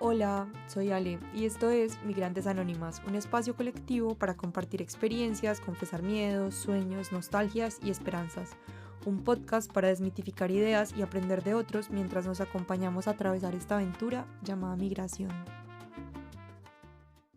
Hola, soy Ale y esto es Migrantes Anónimas, un espacio colectivo para compartir experiencias, confesar miedos, sueños, nostalgias y esperanzas. Un podcast para desmitificar ideas y aprender de otros mientras nos acompañamos a atravesar esta aventura llamada migración.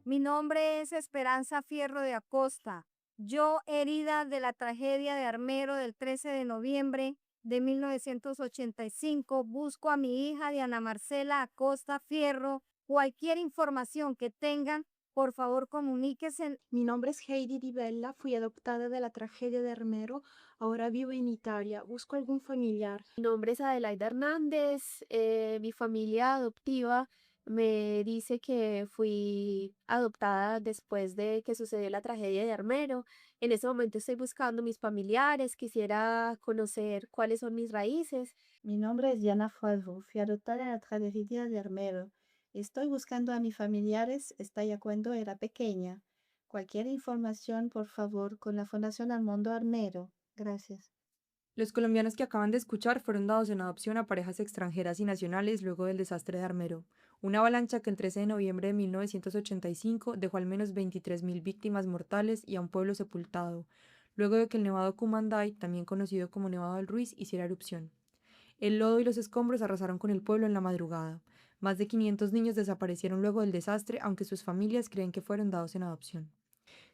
Mi nombre es Esperanza Fierro de Acosta. Yo, herida de la tragedia de Armero del 13 de noviembre de 1985, busco a mi hija Diana Marcela Acosta Fierro. Cualquier información que tengan, por favor comuníquese. Mi nombre es Heidi Di Bella, fui adoptada de la tragedia de Armero, ahora vivo en Italia, busco algún familiar. Mi nombre es Adelaida Hernández, mi familia adoptiva me dice que fui adoptada después de que sucedió la tragedia de Armero. En este momento estoy buscando mis familiares, quisiera conocer cuáles son mis raíces. Mi nombre es Diana Fuego, fui adoptada en la tragedia de Armero. Estoy buscando a mis familiares, estalla cuando era pequeña. Cualquier información, por favor, con la Fundación Armando Armero. Gracias. Los colombianos que acaban de escuchar fueron dados en adopción a parejas extranjeras y nacionales luego del desastre de Armero, una avalancha que el 13 de noviembre de 1985 dejó al menos 23.000 víctimas mortales y a un pueblo sepultado, luego de que el Nevado Cumandai, también conocido como Nevado del Ruiz, hiciera erupción. El lodo y los escombros arrasaron con el pueblo en la madrugada. Más de 500 niños desaparecieron luego del desastre, aunque sus familias creen que fueron dados en adopción.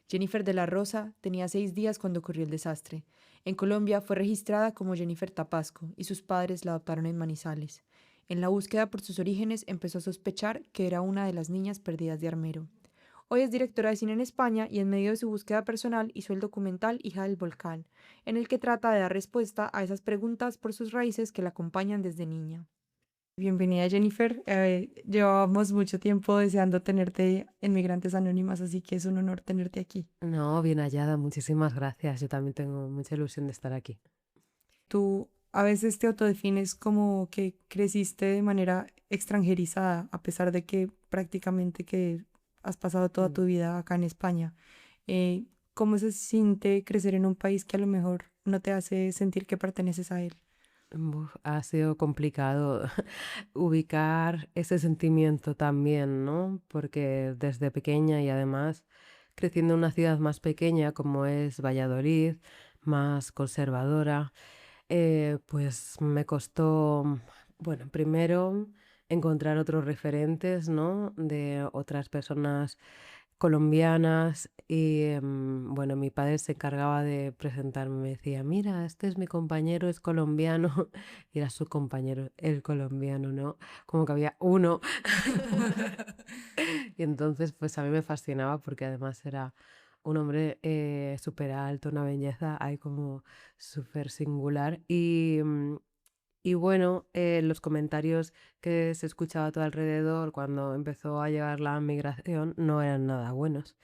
Jennifer de la Rosa tenía 6 días cuando ocurrió el desastre. En Colombia fue registrada como Jennifer Tapasco y sus padres la adoptaron en Manizales. En la búsqueda por sus orígenes empezó a sospechar que era una de las niñas perdidas de Armero. Hoy es directora de cine en España y en medio de su búsqueda personal hizo el documental Hija del Volcán, en el que trata de dar respuesta a esas preguntas por sus raíces que la acompañan desde niña. Bienvenida Jennifer, llevábamos mucho tiempo deseando tenerte en Migrantes Anónimas, así que es un honor tenerte aquí. No, bien hallada, muchísimas gracias. Yo también tengo mucha ilusión de estar aquí. Tú a veces te autodefines como que creciste de manera extranjerizada, a pesar de que prácticamente que has pasado toda Mm. tu vida acá en España. ¿Cómo se siente crecer en un país que a lo mejor no te hace sentir que perteneces a él? Ha sido complicado ubicar ese sentimiento también, ¿no? Porque desde pequeña y además creciendo en una ciudad más pequeña como es Valladolid, más conservadora, pues me costó, bueno, primero encontrar otros referentes, ¿no? De otras personas colombianas y bueno, mi padre se encargaba de presentarme, me decía, mira, este es mi compañero, es colombiano, y era su compañero, el colombiano, ¿no? Como que había uno. Y entonces, pues a mí me fascinaba porque además era un hombre súper alto, una belleza ahí como súper singular. Y bueno, los comentarios que se escuchaba a tu alrededor cuando empezó a llegar la migración no eran nada buenos.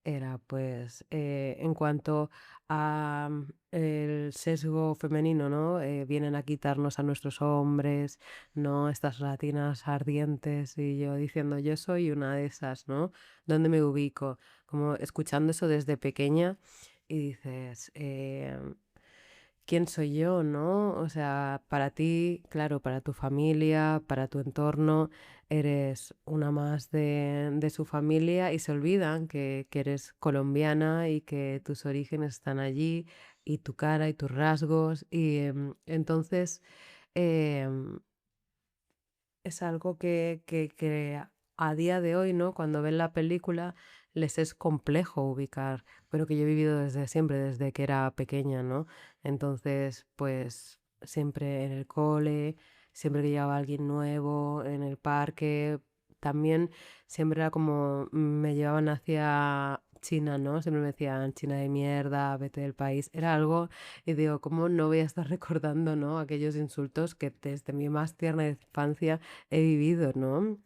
Era pues en cuanto a el sesgo femenino, ¿no? Vienen a quitarnos a nuestros hombres, ¿no? Estas latinas ardientes y yo diciendo, yo soy una de esas, ¿no? ¿Dónde me ubico? Como escuchando eso desde pequeña y dices, quién soy yo, ¿no? O sea, para ti, claro, para tu familia, para tu entorno, eres una más de su familia y se olvidan que eres colombiana y que tus orígenes están allí y tu cara y tus rasgos. Y entonces em, es algo que a día de hoy, ¿no? Cuando ven la película les es complejo ubicar, pero que yo he vivido desde siempre, desde que era pequeña, ¿no? Entonces, pues siempre en el cole, siempre que llegaba alguien nuevo, en el parque, también siempre era como me llevaban hacia China, ¿no? Siempre me decían China de mierda, vete del país. Era algo y digo, ¿cómo no voy a estar recordando, ¿no? Aquellos insultos que desde mi más tierna infancia he vivido, ¿no?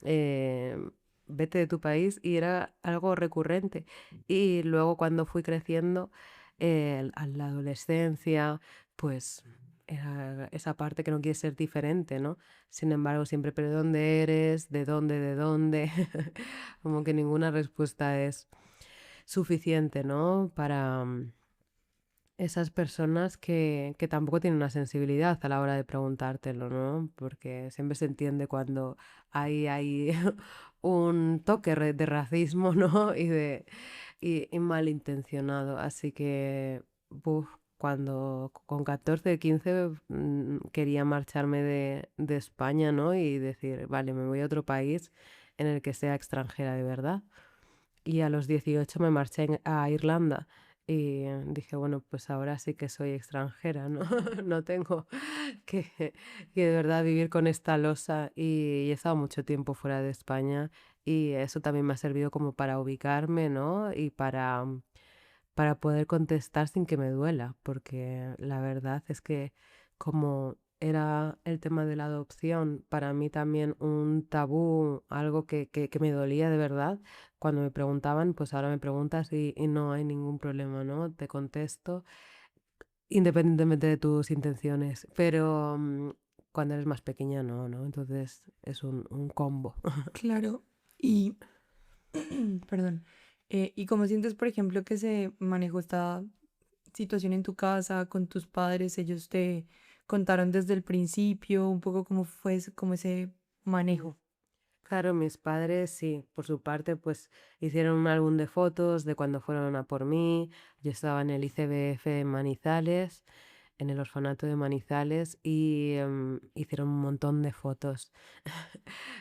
Vete de tu país y era algo recurrente. Y luego cuando fui creciendo, a la adolescencia, pues era esa parte que no quiere ser diferente, ¿no? Sin embargo, siempre, ¿pero de dónde eres? ¿De dónde? ¿De dónde? Como que ninguna respuesta es suficiente, ¿no? Para esas personas que tampoco tienen una sensibilidad a la hora de preguntártelo, ¿no? Porque siempre se entiende cuando hay un toque de racismo, ¿no? Y malintencionado. Así que, buf, cuando con 14, 15 quería marcharme de España, ¿no? Y decir, vale, me voy a otro país en el que sea extranjera de verdad. Y a los 18 me marché a Irlanda y dije, bueno, pues ahora sí que soy extranjera, ¿no? No tengo que de verdad vivir con esta losa y he estado mucho tiempo fuera de España y eso también me ha servido como para ubicarme, ¿no? Y para poder contestar sin que me duela, porque la verdad es que como era el tema de la adopción, para mí también un tabú, algo que me dolía de verdad, cuando me preguntaban, pues ahora me preguntas y no hay ningún problema, ¿no? Te contesto independientemente de tus intenciones, pero cuando eres más pequeña no, ¿no? Entonces es un combo. Claro. Y, perdón. ¿Y cómo sientes, por ejemplo, que se manejó esta situación en tu casa con tus padres? Ellos te contaron desde el principio un poco cómo fue como ese manejo. Claro, mis padres sí, por su parte, pues hicieron un álbum de fotos de cuando fueron a por mí. Yo estaba en el ICBF en Manizales, en el orfanato de Manizales, y hicieron un montón de fotos.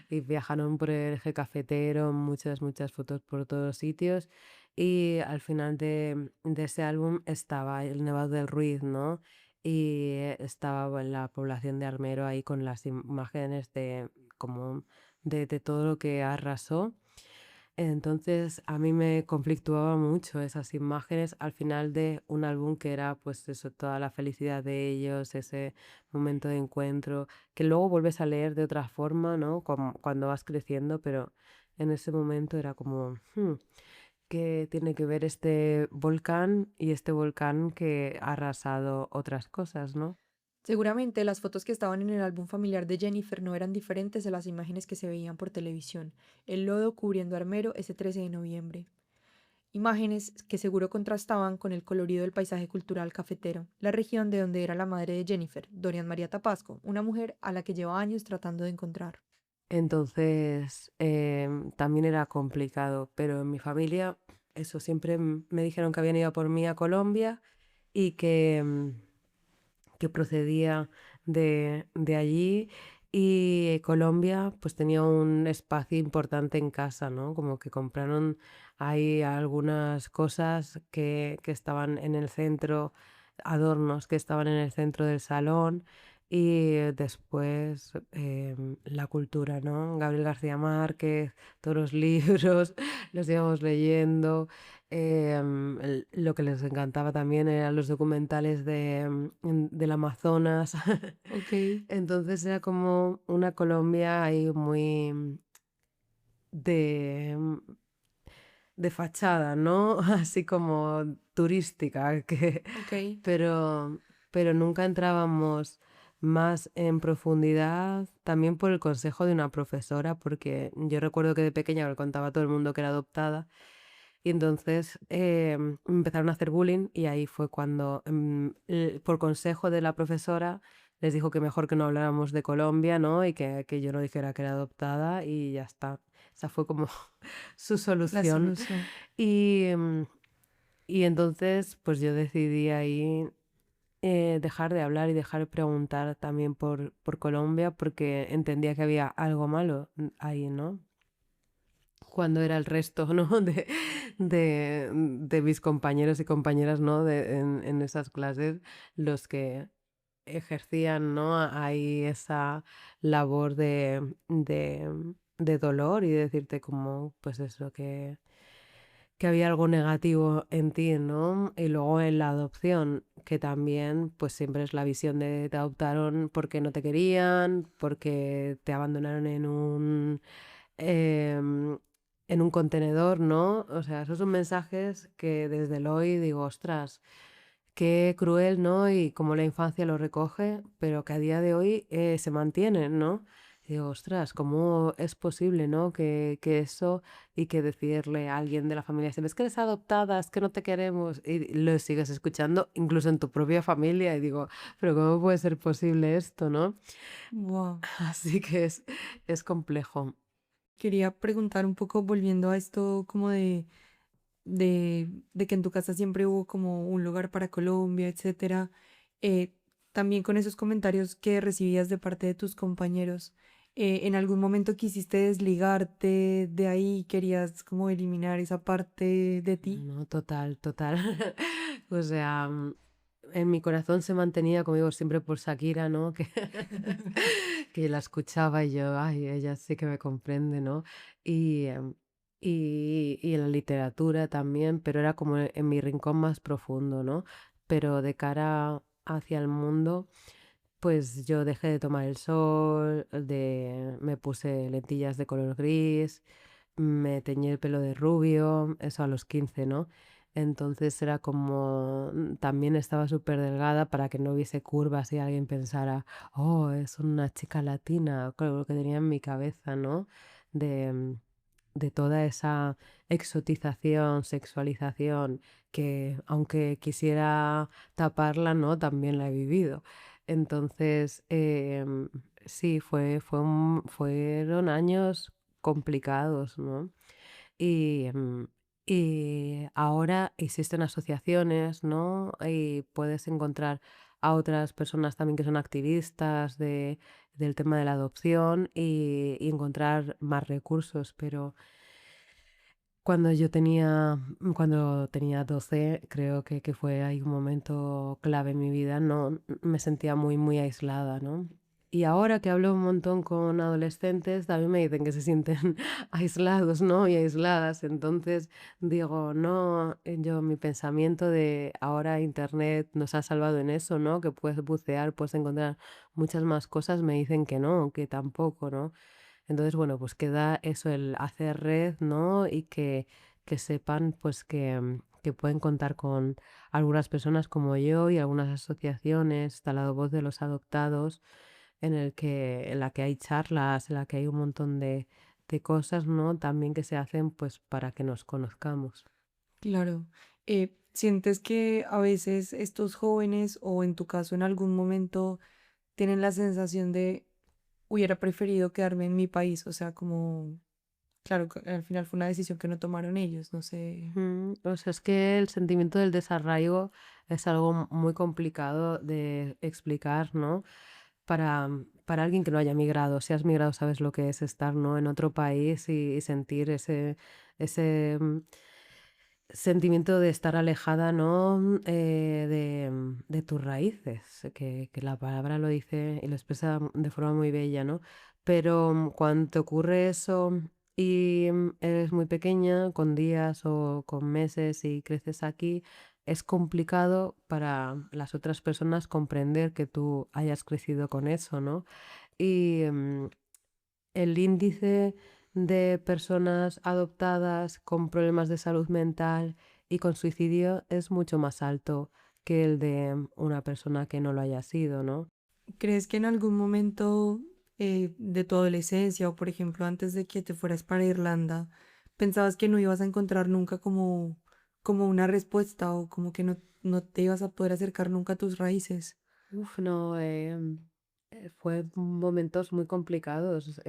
Y viajaron por el eje cafetero, muchas, muchas fotos por todos sitios. Y al final de ese álbum estaba el Nevado del Ruiz, ¿no? Y estaba la población de Armero ahí con las imágenes de como de todo lo que arrasó. Entonces a mí me conflictuaba mucho esas imágenes al final de un álbum que era pues eso, toda la felicidad de ellos, ese momento de encuentro, que luego vuelves a leer de otra forma, ¿no? Como cuando vas creciendo, pero en ese momento era como, ¿qué tiene que ver este volcán y este volcán que ha arrasado otras cosas, ¿no? Seguramente las fotos que estaban en el álbum familiar de Jennifer no eran diferentes a las imágenes que se veían por televisión. El lodo cubriendo Armero ese 13 de noviembre. Imágenes que seguro contrastaban con el colorido del paisaje cultural cafetero, la región de donde era la madre de Jennifer, Dorian María Tapasco, una mujer a la que lleva años tratando de encontrar. Entonces, también era complicado, pero en mi familia, eso, siempre me dijeron que habían ido a por mí a Colombia y que procedía de allí y Colombia pues tenía un espacio importante en casa, ¿no? Como que compraron ahí algunas cosas que estaban en el centro, adornos que estaban en el centro del salón y después la cultura, ¿no? Gabriel García Márquez, todos los libros, los íbamos leyendo. Lo que les encantaba también eran los documentales del Amazonas. Ok, Entonces era como una Colombia ahí muy de, de fachada, ¿no? Así como turística, ok. pero, pero nunca entrábamos más en profundidad, también por el consejo de una profesora, porque yo recuerdo que de pequeña le contaba a todo el mundo que era adoptada y entonces me empezaron a hacer bullying y ahí fue cuando, por consejo de la profesora, les dijo que mejor que no habláramos de Colombia, ¿no? Y que yo no dijera que era adoptada y ya está. Esa fue como su La solución. solución. Y, y entonces, pues yo decidí ahí dejar de hablar y dejar de preguntar también por Colombia porque entendía que había algo malo ahí, ¿no? Cuando era el resto, ¿no? De mis compañeros y compañeras, ¿no? En esas clases, los que ejercían, ¿no? Ahí esa labor de dolor y decirte como, pues eso, que había algo negativo en ti, ¿no? Y luego en la adopción, que también, pues siempre es la visión de te adoptaron porque no te querían, porque te abandonaron em, en un contenedor, ¿no? O sea, esos son mensajes que desde el hoy digo, ostras, qué cruel, ¿no? Y cómo la infancia lo recoge, pero que a día de hoy se mantienen, ¿no? digo, ostras, ¿cómo es posible, no? Que eso y que decirle a alguien de la familia, si ves que eres adoptada, es que no te queremos, y lo sigues escuchando incluso en tu propia familia, y digo, pero ¿cómo puede ser posible esto, no? Wow. Así que es complejo. Quería preguntar un poco, volviendo a esto como de que en tu casa siempre hubo como un lugar para Colombia, etcétera. eh, También con esos comentarios que recibías de parte de tus compañeros, ¿en algún momento quisiste desligarte de ahí? ¿Querías como eliminar esa parte de ti? No, total, total. O sea, en mi corazón se mantenía, como digo, siempre por Shakira, ¿no? Que, que la escuchaba y yo, ay, ella sí que me comprende, ¿no? Y, y en la literatura también, pero era como en mi rincón más profundo, ¿no? Pero de cara hacia el mundo, pues yo dejé de tomar el sol, me puse lentillas de color gris, me teñí el pelo de rubio, eso a los 15, ¿no? Entonces era como, también estaba súper delgada para que no hubiese curvas y alguien pensara, oh, es una chica latina, con lo que tenía en mi cabeza, ¿no? De, de toda esa exotización, sexualización, que aunque quisiera taparla, ¿no? También la he vivido. Entonces, sí, fueron años complicados, ¿no? Y, y ahora existen asociaciones, ¿no? Y puedes encontrar a otras personas también que son activistas del tema de la adopción y encontrar más recursos, pero cuando tenía 12, creo que fue ahí un momento clave en mi vida, no me sentía muy, muy aislada, ¿no? Y ahora que hablo un montón con adolescentes, también me dicen que se sienten aislados, ¿no? Y aisladas. Entonces digo, no, mi pensamiento de ahora Internet nos ha salvado en eso, ¿no? Que puedes bucear, puedes encontrar muchas más cosas, me dicen que no, que tampoco, ¿no? Entonces, bueno, pues queda eso, el hacer red, ¿no? Y que sepan, pues, que pueden contar con algunas personas como yo y algunas asociaciones, está la voz de los adoptados, en la que hay charlas, en la que hay un montón de cosas, ¿no? También que se hacen, pues, para que nos conozcamos. Claro. ¿Sientes que a veces estos jóvenes o en tu caso en algún momento tienen la sensación de hubiera preferido quedarme en mi país? O sea, como, claro, que al final fue una decisión que no tomaron ellos, no sé. O sea, es que el sentimiento del desarraigo es algo muy complicado de explicar, ¿no? Para alguien que no haya migrado. Si has migrado, sabes lo que es estar, ¿no? En otro país y sentir ese sentimiento de estar alejada, ¿no? De tus raíces, que la palabra lo dice y lo expresa de forma muy bella, ¿no? Pero cuando te ocurre eso y eres muy pequeña, con días o con meses y creces aquí, es complicado para las otras personas comprender que tú hayas crecido con eso, ¿no? Y el índice de personas adoptadas con problemas de salud mental y con suicidio es mucho más alto que el de una persona que no lo haya sido, ¿no? ¿Crees que en algún momento de tu adolescencia o por ejemplo antes de que te fueras para Irlanda, pensabas que no ibas a encontrar nunca como una respuesta o como que no te ibas a poder acercar nunca a tus raíces? Uf, no, fue momentos muy complicados.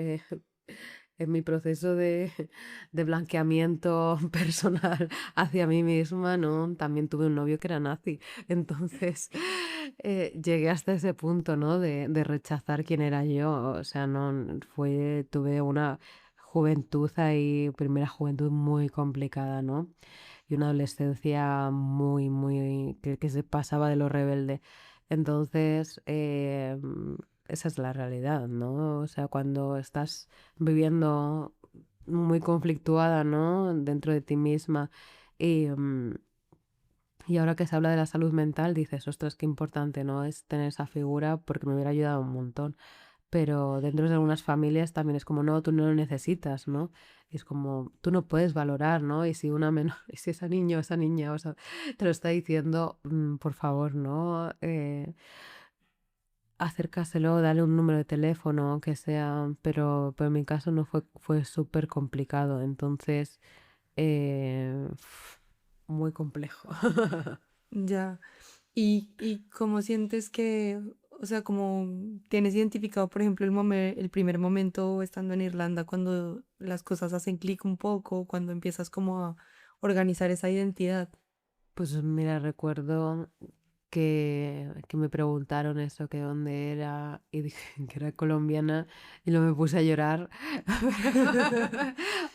En mi proceso de blanqueamiento personal hacia mí misma, ¿no? También tuve un novio que era nazi. Entonces, llegué hasta ese punto, ¿no? De rechazar quién era yo. O sea, no tuve una juventud ahí, primera juventud muy complicada, ¿no? Y una adolescencia muy, muy, que se pasaba de lo rebelde. Entonces, esa es la realidad, ¿no? O sea, cuando estás viviendo muy conflictuada, ¿no? Dentro de ti misma y, y ahora que se habla de la salud mental, dices, ostras, qué importante, ¿no? Es tener esa figura porque me hubiera ayudado un montón. Pero dentro de algunas familias también es como, no, tú no lo necesitas, ¿no? Y es como, tú no puedes valorar, ¿no? Y si una menor, y si esa niño o esa niña, o sea, te lo está diciendo, por favor, ¿no? acércaselo, dale un número de teléfono, que sea, pero en mi caso no fue súper complicado, entonces, eh, muy complejo. Ya. ¿Y cómo sientes que, o sea, como tienes identificado, por ejemplo, el primer momento estando en Irlanda, cuando las cosas hacen clic un poco, cuando empiezas como a organizar esa identidad? Pues mira, recuerdo que me preguntaron eso, que dónde era, y dije que era colombiana, y luego me puse a llorar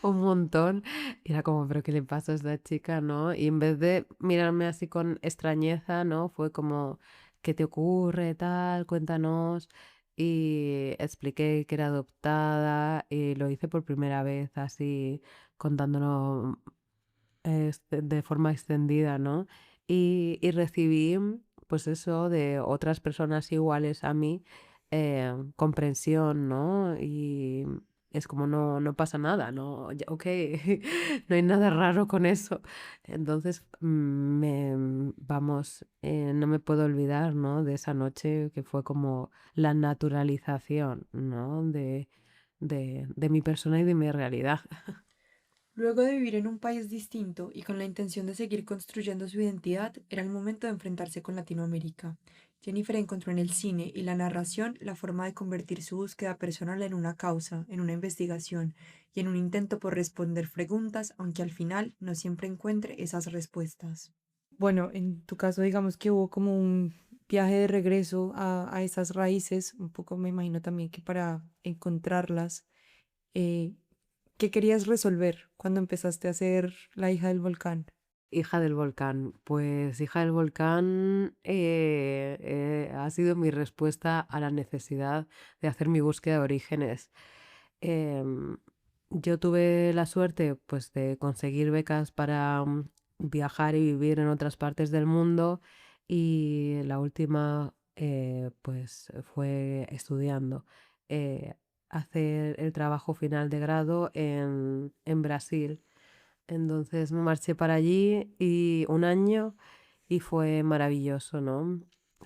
un montón. Y era como, ¿pero qué le pasa a esta chica, no? Y en vez de mirarme así con extrañeza, ¿no? Fue como, ¿qué te ocurre, tal? Cuéntanos. Y expliqué que era adoptada, y lo hice por primera vez, así contándolo de forma extendida, ¿no? Y recibí, pues eso, de otras personas iguales a mí, comprensión, ¿no? Y es como no pasa nada, ¿no? Ok, no hay nada raro con eso. Entonces, vamos, no me puedo olvidar, ¿no? De esa noche que fue como la naturalización, ¿no? De mi persona y de mi realidad. Luego de vivir en un país distinto y con la intención de seguir construyendo su identidad, era el momento de enfrentarse con Latinoamérica. Jennifer encontró en el cine y la narración la forma de convertir su búsqueda personal en una causa, en una investigación y en un intento por responder preguntas, aunque al final no siempre encuentre esas respuestas. Bueno, en tu caso, digamos que hubo como un viaje de regreso a esas raíces, un poco me imagino también que para encontrarlas. eh, ¿Qué querías resolver cuando empezaste a ser la hija del volcán? Hija del volcán. Pues hija del volcán ha sido mi respuesta a la necesidad de hacer mi búsqueda de orígenes. Em, yo tuve la suerte pues de conseguir becas para viajar y vivir en otras partes del mundo y la última pues fue estudiando. eh, hacer el trabajo final de grado en Brasil. Entonces me marché para allí y un año y fue maravilloso, ¿no?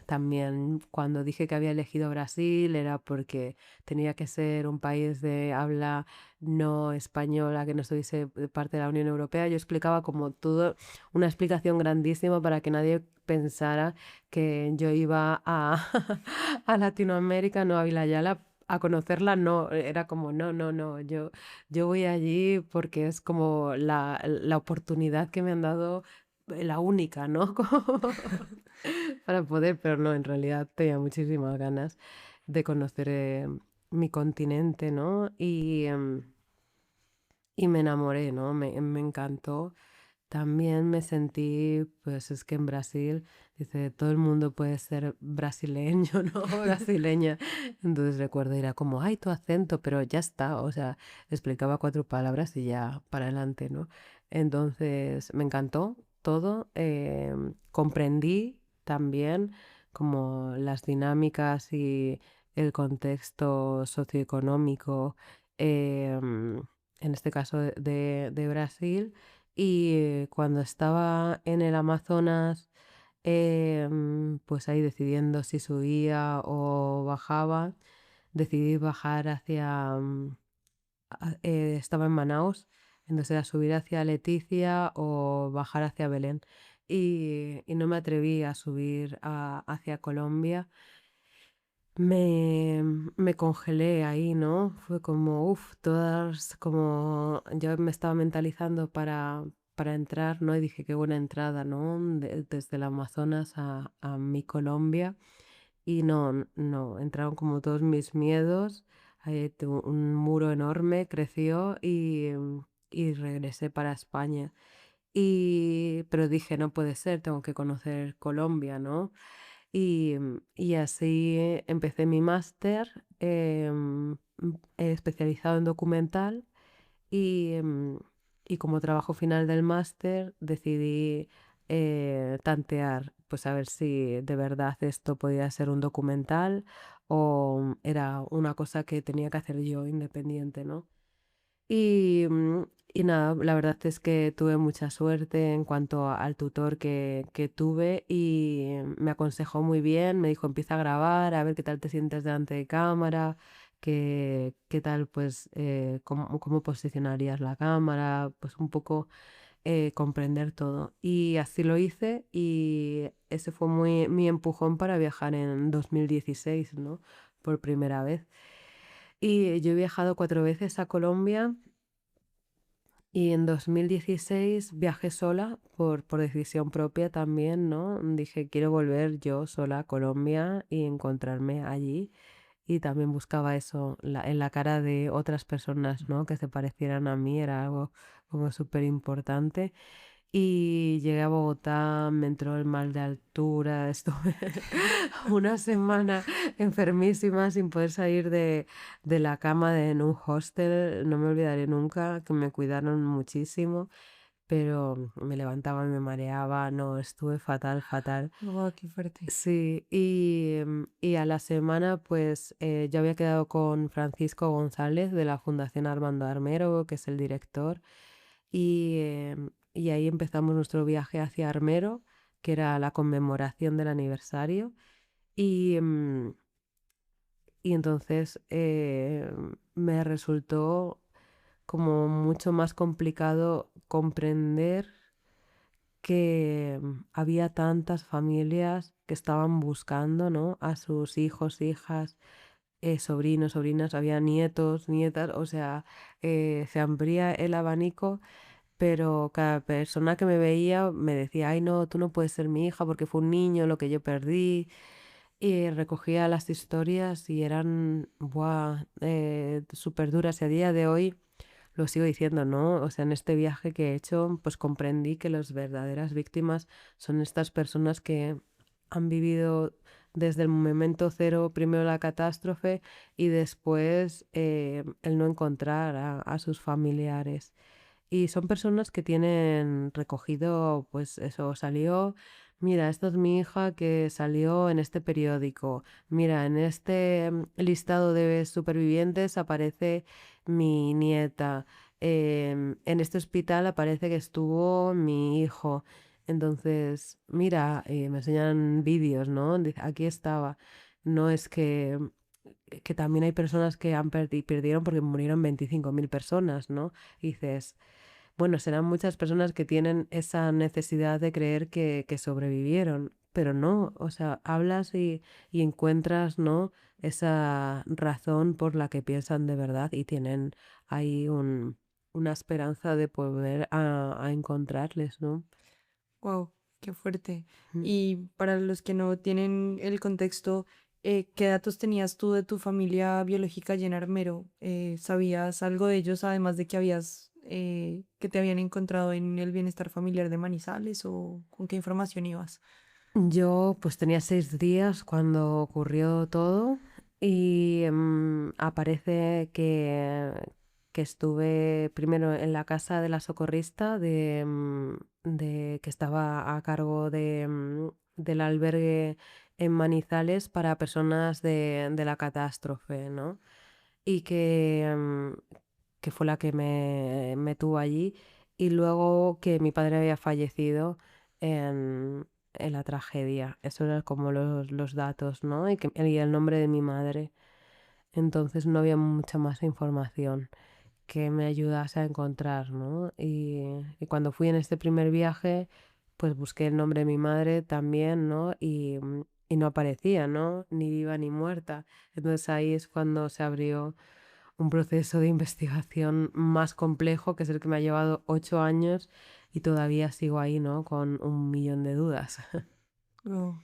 También cuando dije que había elegido Brasil era porque tenía que ser un país de habla no española, que no estuviese parte de la Unión Europea. Yo explicaba como todo, una explicación grandísima para que nadie pensara que yo iba a, a Latinoamérica, no a Vilayala, a conocerla, no, era como, no, yo voy allí porque es como la oportunidad que me han dado, la única, ¿no? Como para poder, pero no, en realidad tenía muchísimas ganas de conocer mi continente, ¿no? Y me enamoré, ¿no? Me encantó. También me sentí, pues es que en Brasil, dice, todo el mundo puede ser brasileño, ¿no? Brasileña. Entonces recuerdo, era como, ay, tu acento, pero ya está, o sea, explicaba 4 palabras y ya para adelante, ¿no? Entonces me encantó todo, comprendí también como las dinámicas y el contexto socioeconómico, en este caso de Brasil. Y cuando estaba en el Amazonas, pues ahí decidiendo si subía o bajaba, decidí bajar hacia... estaba en Manaus, entonces era subir hacia Leticia o bajar hacia Belén. Y no me atreví a subir hacia Colombia. Me, me congelé ahí, ¿no? Fue como, uff, todas, como yo me estaba mentalizando para entrar, ¿no? Y dije, qué buena entrada, ¿no? Desde el Amazonas a mi Colombia. Y no, entraron como todos mis miedos. Un muro enorme creció y regresé para España. Pero dije, no puede ser, tengo que conocer Colombia, ¿no? Y así empecé mi máster, especializado en documental y, y como trabajo final del máster decidí tantear, pues a ver si de verdad esto podía ser un documental o era una cosa que tenía que hacer yo independiente, ¿no? Y, Y nada, la verdad es que tuve mucha suerte en cuanto al tutor que tuve y me aconsejó muy bien, me dijo empieza a grabar, a ver qué tal te sientes delante de cámara, qué tal pues cómo posicionarías la cámara, pues un poco comprender todo. Y así lo hice y ese fue mi empujón para viajar en 2016, ¿no? Por primera vez. Y yo he viajado 4 veces a Colombia y en 2016 viajé sola por decisión propia también, ¿no? Dije, quiero volver yo sola a Colombia y encontrarme allí. Y también buscaba eso en la cara de otras personas, ¿no? Que se parecieran a mí, era algo como súper importante. Y llegué a Bogotá, me entró el mal de altura, estuve una semana enfermísima sin poder salir de la cama en un hostel. No me olvidaré nunca, que me cuidaron muchísimo, pero me levantaba y me mareaba, no, estuve fatal, fatal. Wow, qué fuerte. Sí, y a la semana pues yo había quedado con Francisco González de la Fundación Armando Armero, que es el director. Y ahí empezamos nuestro viaje hacia Armero, que era la conmemoración del aniversario. Y, y entonces me resultó como mucho más complicado comprender que había tantas familias que estaban buscando, ¿no? A sus hijos, hijas, sobrinos, sobrinas, había nietos, nietas, o sea, se abría el abanico, pero cada persona que me veía me decía, ay no, tú no puedes ser mi hija porque fue un niño lo que yo perdí. Y recogía las historias y eran, buah, súper duras. Y a día de hoy lo sigo diciendo, ¿no? O sea, en este viaje que he hecho, pues comprendí que las verdaderas víctimas son estas personas que han vivido desde el momento cero, primero la catástrofe y después el no encontrar a sus familiares. Y son personas que tienen recogido, pues eso, salió, mira, esta es mi hija que salió en este periódico, mira, en este listado de supervivientes aparece mi nieta, en este hospital aparece que estuvo mi hijo. Entonces, mira, me enseñan vídeos, ¿no? Dice, aquí estaba. No es que también hay personas que perdieron porque murieron 25.000 personas, ¿no? Y dices, bueno, serán muchas personas que tienen esa necesidad de creer que sobrevivieron, pero no, o sea, hablas y encuentras, ¿no? Esa razón por la que piensan de verdad y tienen ahí una esperanza de poder a encontrarles, ¿no? Wow, qué fuerte. Mm. Y para los que no tienen el contexto, ¿qué datos tenías tú de tu familia biológica allá en Armero? ¿Sabías algo de ellos, además de que que te habían encontrado en el bienestar familiar de Manizales o con qué información ibas? Yo pues tenía 6 días cuando ocurrió todo y aparece que estuve primero en la casa de la socorrista de que estaba a cargo del albergue en Manizales para personas de la catástrofe, ¿no? Y que fue la que me tuvo allí y luego que mi padre había fallecido en la tragedia. Eso eran como los datos, ¿no? Y el nombre de mi madre. Entonces no había mucha más información que me ayudase a encontrar, ¿no? Y cuando fui en este primer viaje, pues busqué el nombre de mi madre también, ¿no? Y no aparecía, ¿no? Ni viva ni muerta. Entonces ahí es cuando se abrió un proceso de investigación más complejo, que es el que me ha llevado 8 años y todavía sigo ahí, ¿no? Con un millón de dudas. Oh,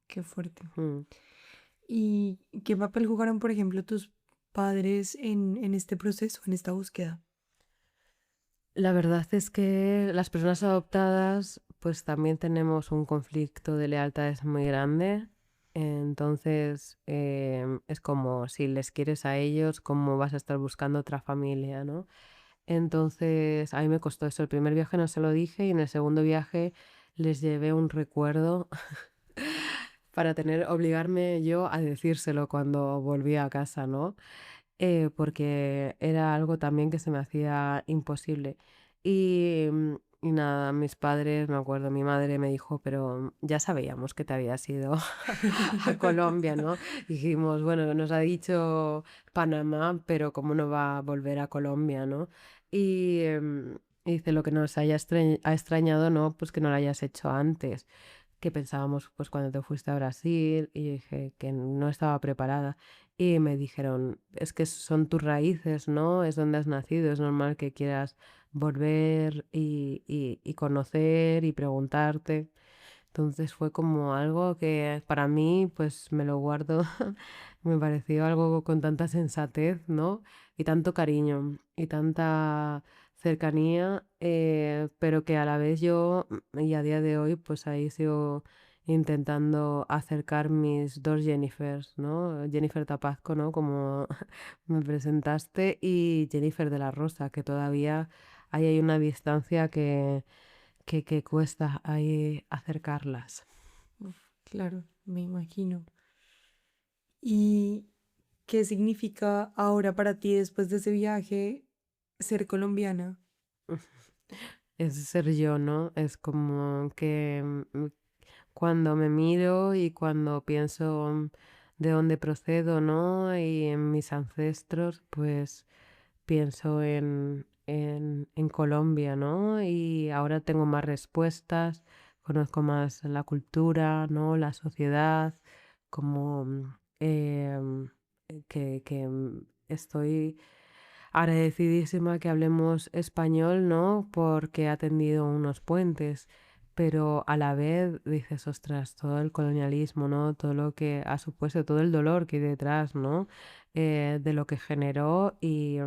qué fuerte. Mm. ¿Y qué papel jugaron, por ejemplo, tus padres en este proceso, en esta búsqueda? La verdad es que las personas adoptadas, pues también tenemos un conflicto de lealtades muy grande. Entonces, es como si les quieres a ellos, ¿cómo vas a estar buscando otra familia, ¿no? Entonces, a mí me costó eso. El primer viaje no se lo dije y en el segundo viaje les llevé un recuerdo para obligarme yo a decírselo cuando volví a casa, ¿no? porque era algo también que se me hacía imposible. Y nada, mis padres, me acuerdo, mi madre me dijo, pero ya sabíamos que te habías ido a Colombia, ¿no? Dijimos, bueno, nos ha dicho Panamá, pero ¿cómo no va a volver a Colombia, no? Y dice, lo que nos ha extrañado, ¿no? Pues que no lo hayas hecho antes, que pensábamos pues cuando te fuiste a Brasil, y dije que no estaba preparada. Y me dijeron, es que son tus raíces, ¿no? Es donde has nacido, es normal que quieras volver y conocer y preguntarte. Entonces fue como algo que para mí, pues me lo guardo, me pareció algo con tanta sensatez, ¿no? Y tanto cariño y tanta cercanía, pero que a la vez yo, y a día de hoy, pues ahí sigo intentando acercar mis dos Jennifers, ¿no? Jennifer Tapazco, ¿no? Como me presentaste, y Jennifer de la Rosa, que todavía ahí hay una distancia que cuesta ahí acercarlas. Uf, claro, me imagino. ¿Y qué significa ahora para ti, después de ese viaje, ser colombiana? Es ser yo, ¿no? Es como que cuando me miro y cuando pienso de dónde procedo, ¿no? Y en mis ancestros, pues pienso en Colombia, ¿no? Y ahora tengo más respuestas, conozco más la cultura, ¿no? La sociedad, como estoy agradecidísima que hablemos español, ¿no? Porque ha tendido unos puentes, pero a la vez dices, ostras, todo el colonialismo, ¿no? Todo lo que ha supuesto, todo el dolor que hay detrás, ¿no? De lo que generó y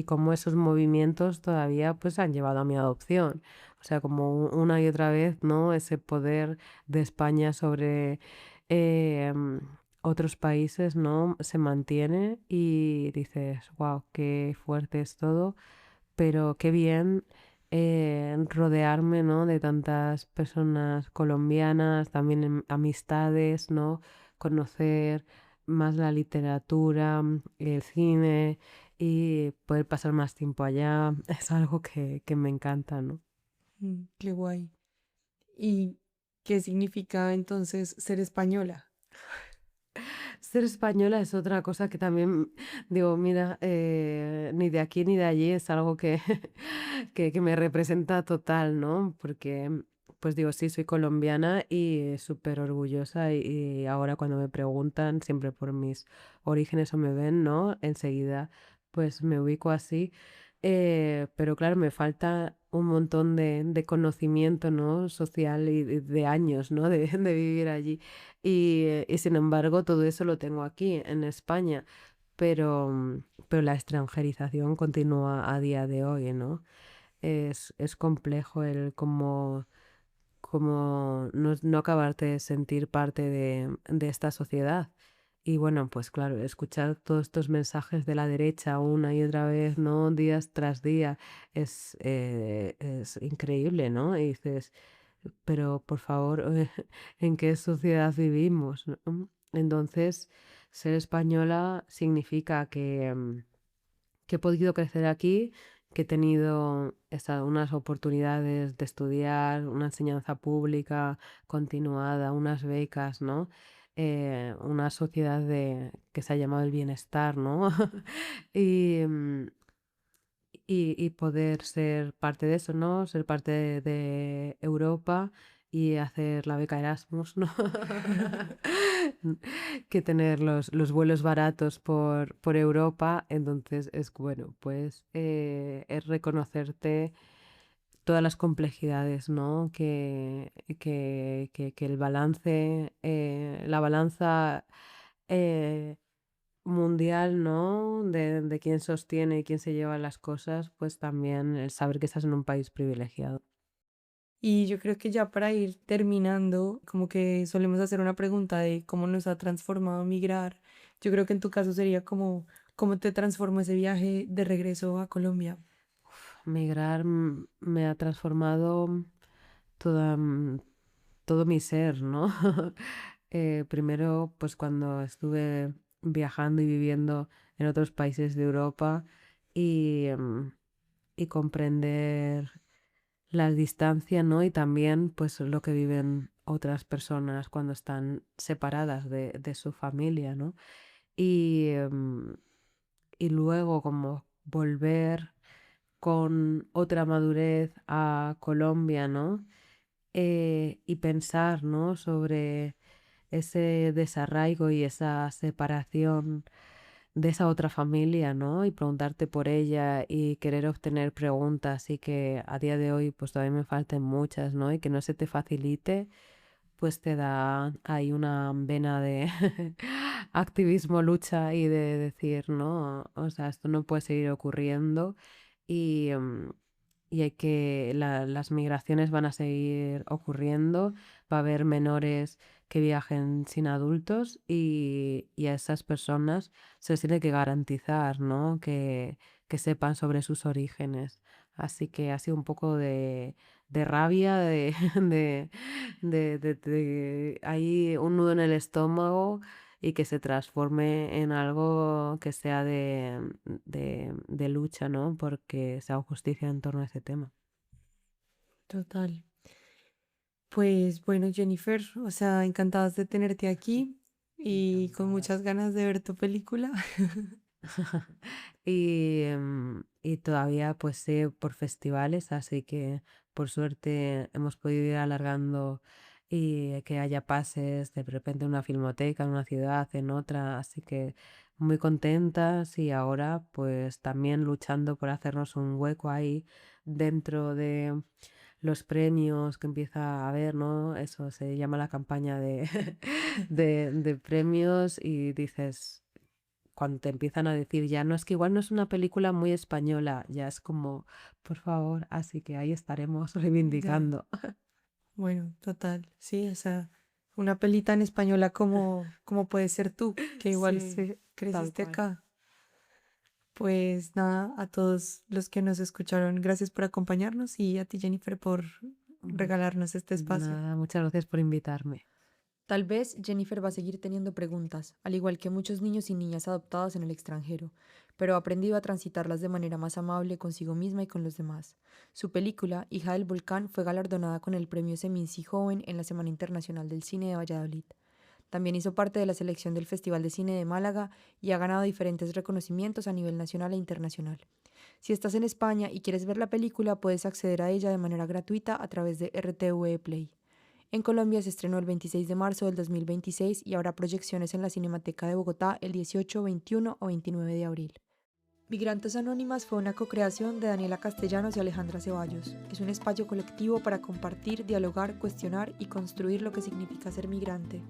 cómo esos movimientos todavía pues han llevado a mi adopción. O sea, como una y otra vez, ¿no? Ese poder de España sobre otros países, ¿no? Se mantiene y dices, wow, qué fuerte es todo, pero qué bien rodearme, ¿no? De tantas personas colombianas, también amistades, ¿no? Conocer más la literatura, el cine y poder pasar más tiempo allá es algo que me encanta, ¿no? Qué guay. ¿Y qué significa entonces ser española? Ser española es otra cosa que también digo, mira, ni de aquí ni de allí es algo que, que me representa total, ¿no? Porque, pues digo, sí, soy colombiana y súper orgullosa y ahora cuando me preguntan siempre por mis orígenes o me ven, ¿no? Enseguida, pues me ubico así. Pero claro, me falta un montón de conocimiento, ¿no? Social y de años, ¿no? De vivir allí. Y sin embargo, todo eso lo tengo aquí, en España, pero, pero la extranjerización continúa a día de hoy, ¿no? Es complejo el como no acabarte de sentir parte de esta sociedad. Y bueno, pues claro, escuchar todos estos mensajes de la derecha una y otra vez, ¿no? Días tras día, es increíble, ¿no? Y dices, pero por favor, ¿en qué sociedad vivimos, no? Entonces, ser española significa que he podido crecer aquí, que he tenido unas oportunidades de estudiar, una enseñanza pública continuada, unas becas, ¿no? Una sociedad que se ha llamado el bienestar, ¿no? Y, y poder ser parte de eso, ¿no? Ser parte de Europa y hacer la beca Erasmus, ¿no? Que tener los vuelos baratos por Europa. Entonces es bueno, pues es reconocerte todas las complejidades, ¿no? Que el balance, la balanza eh, mundial, ¿no? De quién sostiene y quién se lleva las cosas, pues también el saber que estás en un país privilegiado. Y yo creo que ya para ir terminando, como que solemos hacer una pregunta de cómo nos ha transformado migrar. Yo creo que en tu caso sería como, ¿cómo te transformó ese viaje de regreso a Colombia? Migrar me ha transformado toda, todo mi ser, ¿no? Primero, pues cuando estuve viajando y viviendo en otros países de Europa y, y comprender las distancias, ¿no? Y también pues lo que viven otras personas cuando están separadas de su familia, ¿no? Y, y luego como volver con otra madurez a Colombia, ¿no? Y pensar, ¿no? Sobre ese desarraigo y esa separación de esa otra familia, ¿no? Y preguntarte por ella y querer obtener preguntas y que a día de hoy pues todavía me falten muchas, ¿no? Y que no se te facilite, pues te da ahí una vena de activismo, lucha y de decir, no, o sea, esto no puede seguir ocurriendo y, y hay que, las migraciones van a seguir ocurriendo, va a haber menores que viajen sin adultos y a esas personas se les tiene que garantizar, ¿no? Que sepan sobre sus orígenes. Así que ha sido un poco de rabia, de, hay un nudo en el estómago y que se transforme en algo que sea de lucha, ¿no? Porque se haga justicia en torno a ese tema. Total. Pues bueno, Jennifer, o sea, encantadas de tenerte aquí y con Encantada. muchas ganas de ver tu película. Y todavía pues sé por festivales, así que por suerte hemos podido ir alargando y que haya pases de repente en una filmoteca, en una ciudad, en otra, así que muy contentas y ahora pues también luchando por hacernos un hueco ahí dentro de los premios que empieza a haber, ¿no? Eso se llama la campaña de, de premios y dices cuando te empiezan a decir ya no es que igual no es una película muy española, ya es como, por favor, así que ahí estaremos Ya, reivindicando. bueno, total, sí, o sea, una peli tan española como puedes ser tú, que igual Sí, tal creciste cual. acá. Pues nada, a todos los que nos escucharon, gracias por acompañarnos y a ti, Jennifer, por Mm, regalarnos este espacio. Nada, muchas gracias por invitarme. Tal vez Jennifer va a seguir teniendo preguntas, al igual que muchos niños y niñas adoptados en el extranjero, pero ha aprendido a transitarlas de manera más amable consigo misma y con los demás. Su película, Hija del Volcán, fue galardonada con el premio Seminci Joven en la Semana Internacional del Cine de Valladolid. También hizo parte de la selección del Festival de Cine de Málaga y ha ganado diferentes reconocimientos a nivel nacional e internacional. Si estás en España y quieres ver la película, puedes acceder a ella de manera gratuita a través de RTV Play. En Colombia se estrenó el 26 de marzo del 2026 y habrá proyecciones en la Cinemateca de Bogotá el 18, 21 o 29 de abril. Migrantes Anónimas fue una co-creación de Daniela Castellanos y Alejandra Ceballos. Es un espacio colectivo para compartir, dialogar, cuestionar y construir lo que significa ser migrante.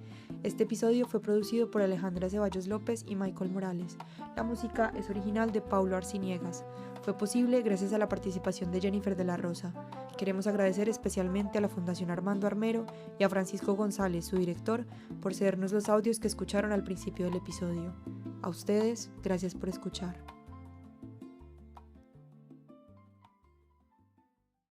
Este episodio fue producido por Alejandra Ceballos López y Michael Morales. La música es original de Paulo Arciniegas. Fue posible gracias a la participación de Jennifer de la Rosa. Queremos agradecer especialmente a la Fundación Armando Armero y a Francisco González, su director, por cedernos los audios que escucharon al principio del episodio. A ustedes, gracias por escuchar.